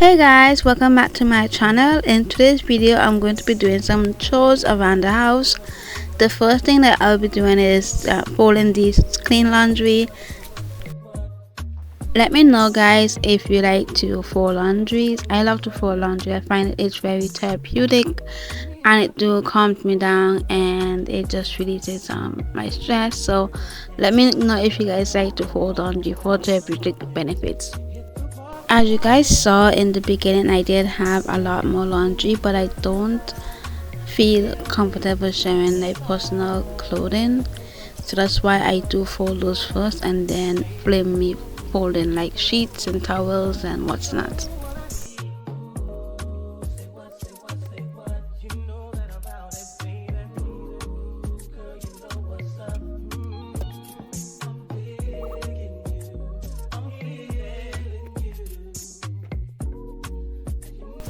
Hey guys, welcome back to my channel. In today's video I'm going to be doing some chores around the house. The first thing that I'll be doing is folding these clean laundry. Let me know guys if you like to fold laundries. I love to fold laundry. I find it's very therapeutic and it do calms me down and it just releases my stress. So let me know if you guys like to fold laundry for therapeutic benefits. As you guys saw in the beginning, I did have a lot more laundry, but I don't feel comfortable sharing like personal clothing, so that's why I do fold those first and then blame me folding like sheets and towels and what's not.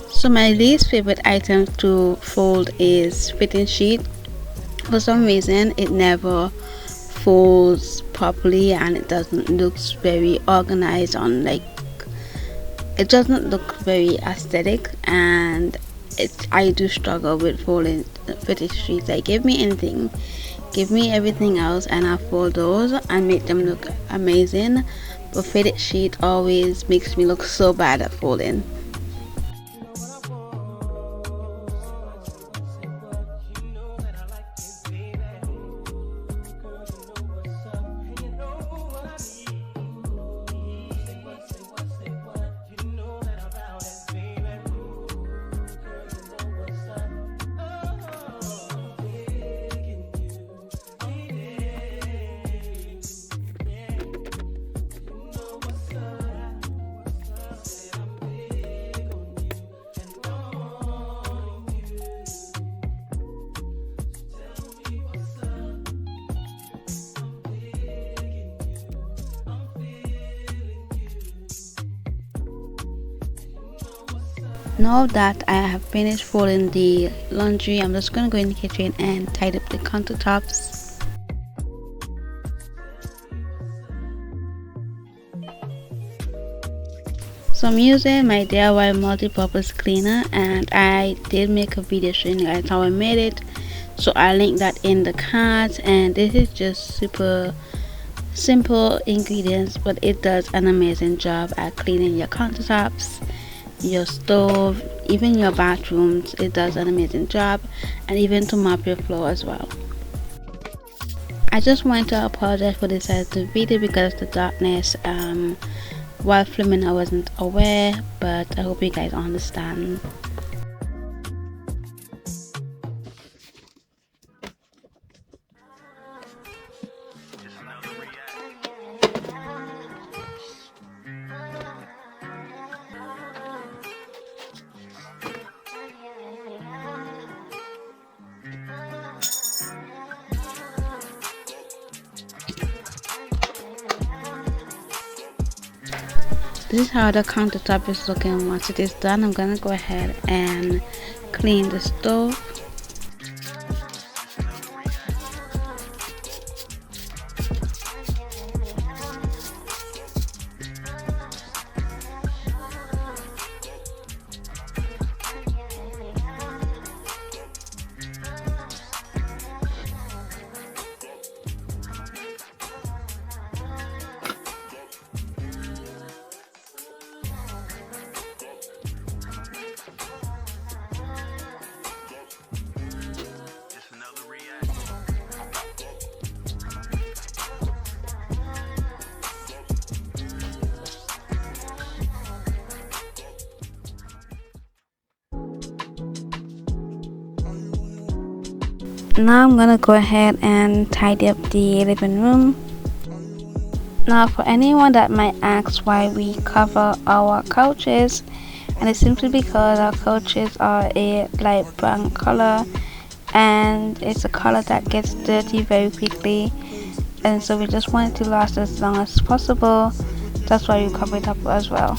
So my least favorite item to fold is fitting sheet. For some reason it never folds properly and it doesn't look very organized on, like it doesn't look very aesthetic, and I do struggle with folding fitted sheets. Like give me anything, give me everything else and I'll fold those and make them look amazing, but fitted sheet always makes me look so bad at folding. Now that I have finished folding the laundry, I'm just going to go in the kitchen and tidy up the countertops. So I'm using my DIY multi-purpose cleaner, and I did make a video showing you guys how I made it, so I'll link that in the cards. And this is just super simple ingredients, but it does an amazing job at cleaning your countertops, your stove, even your bathrooms. It does an amazing job, and even to mop your floor as well. I just wanted to apologize for this as the video because of the darkness. While filming I wasn't aware, but I hope you guys understand. This is how the countertop is looking. Once it is done, I'm gonna go ahead and clean the stove. Now I'm gonna go ahead and tidy up the living room. Now for anyone that might ask why we cover our couches, and it's simply because our couches are a light brown color and it's a color that gets dirty very quickly, and so we just want it to last as long as possible. That's why we cover it up as well.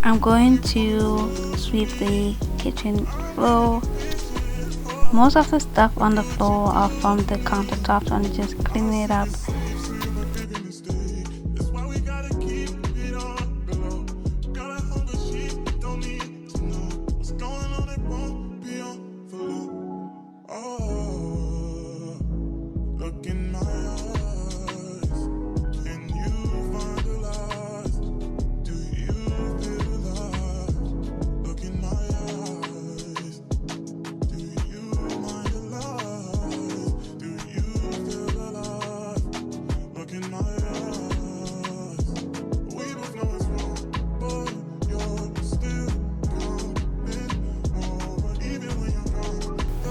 I'm going to sweep the kitchen floor. Most of the stuff on the floor are from the countertops, so I'm just cleaning it up.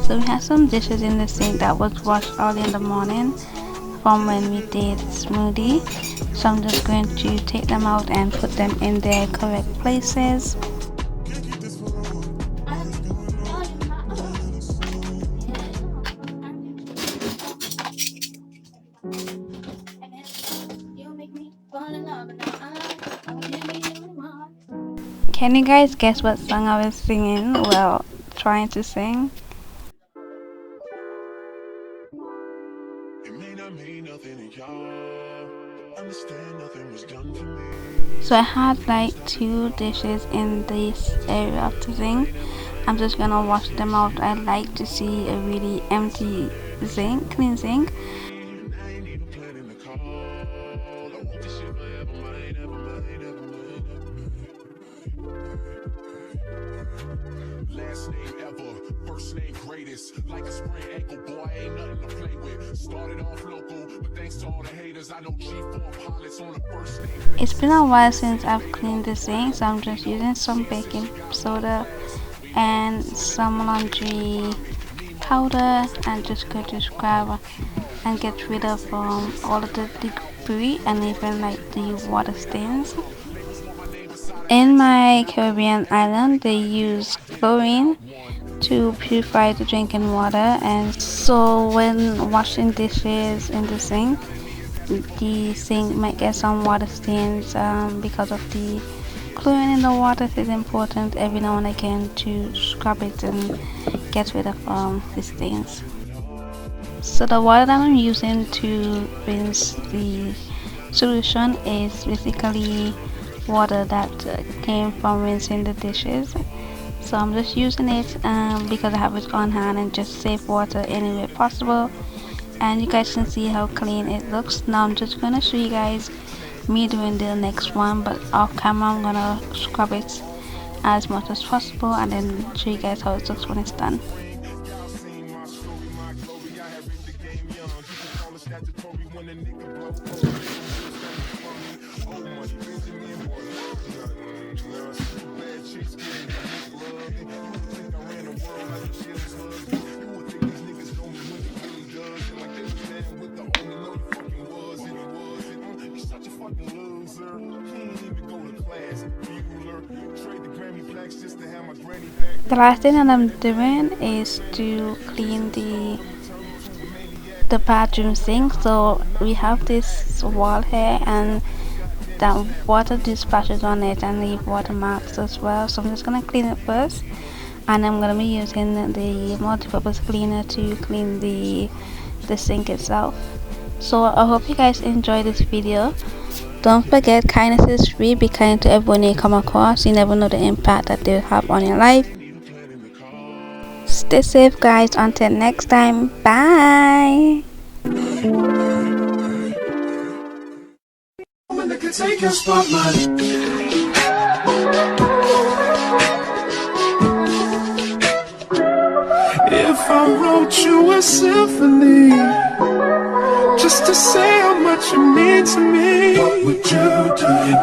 So we have some dishes in the sink that was washed early in the morning from when we did smoothie. So I'm just going to take them out and put them in their correct places. Can you guys guess what song I was singing? Well, trying to sing. So I had like 2 dishes in this area of the sink. I'm just gonna wash them out. I like to see a really empty sink, clean sink. Last name ever, first name greatest. Like a sprained ankle, boy, ain't nothing to play with. Started off local, but thanks to all the haters, I know G4 pilots on the first name. It's been a while since I've cleaned the sink, so I'm just using some baking soda and some laundry powder and just going to scrub and get rid of all of the debris and even like the water stains. In my Caribbean island, they use chlorine to purify the drinking water, and so when washing dishes in the sink might get some water stains because of the chlorine in the water. It is important every now and again to scrub it and get rid of the stains. So the water that I'm using to rinse the solution is basically water that came from rinsing the dishes. So I'm just using it because I have it on hand and just save water anywhere possible. And you guys can see how clean it looks. Now I'm just gonna show you guys me doing the next one, but off camera I'm gonna scrub it as much as possible and then show you guys how it looks when it's done. The last thing that I'm doing is to clean the bathroom sink. So we have this wall here and that water dispatches on it and leave water marks as well. So I'm just gonna clean it first, and I'm gonna be using the multi-purpose cleaner to clean the sink itself. So I hope you guys enjoy this video. Don't forget, kindness is free. Be kind to everyone you come across. You never know the impact that they'll have on your life. Stay safe, guys. Until next time, bye. Take your spotlight. If I wrote you a symphony just to say how much you mean to me, what would you do?